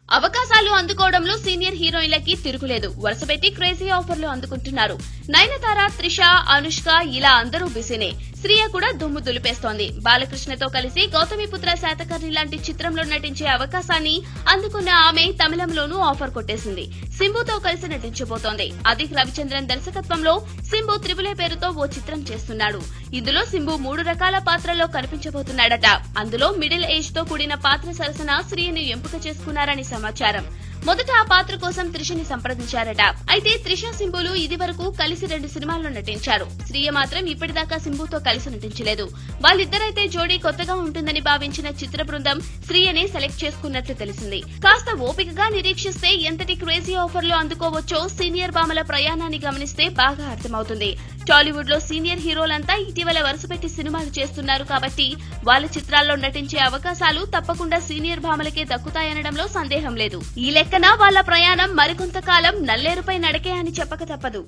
అవకాశాలు అందుకోవడంలో సీనియర్ హీరోయిన్లకి తిరుగులేదు. వరుసపెట్టి క్రేజీ ఆఫర్లు అందుకుంటున్నారు. నయనతార, త్రిష, అనుష్క ఇలా అందరూ బిజీనే. శ్రియ కూడా దుమ్ము దులిపేస్తోంది. బాలకృష్ణతో కలిసి గౌతమిపుత్ర శాతకర్ణి లాంటి చిత్రంలో నటించే అవకాశాన్ని అందుకున్న ఆమె తమిళంలోనూ ఆఫర్ కొట్టేసింది. సింబుతో కలిసి నటించబోతోంది. అదిక్ రవిచంద్రన్ దర్శకత్వంలో సింబు త్రిబులే పేరుతో ఓ చిత్రం చేస్తున్నాడు. ఇందులో సింబు 3 రకాల పాత్రల్లో కనిపించబోతున్నాడట. అందులో మిడిల్ ఏజ్ తో కూడిన పాత్ర సరసన శ్రియని ఎంపిక చేసుకున్నారని సమాచారం. మొదట ఆ పాత్ర కోసం త్రిషని సంప్రదించారట. అయితే త్రిష, సింబులు ఇది వరకు కలిసి 2 సినిమాల్లో నటించారు. శ్రియ మాత్రం ఇప్పటిదాకా సింబుతో కలిసి నటించలేదు. వాళ్ళిద్దరైతే జోడీ కొత్తగా ఉంటుందని భావించిన చిత్ర బృందం శ్రియని సెలెక్ట్ చేసుకున్నట్లు తెలిసింది. కాస్త ఓపికగా నిరీక్షిస్తే ఎంతటి క్రేజీ ఆఫర్లు అందుకోవచ్చో సీనియర్ భామల ప్రయాణాన్ని గమనిస్తే బాగా అర్థమవుతుంది. టాలీవుడ్ లో సీనియర్ హీరోలంతా ఇటీవల వరుసపెట్టి సినిమాలు చేస్తున్నారు కాబట్టి వాళ్ళ చిత్రాల్లో నటించే అవకాశాలు తప్పకుండా సీనియర్ భామలకే దక్కుతాయనడంలో సందేహం లేదు. ఈ లెక్కన వాళ్ళ ప్రయాణం మరికొంతకాలం నల్లేరుపై నడకే అని చెప్పక తప్పదు.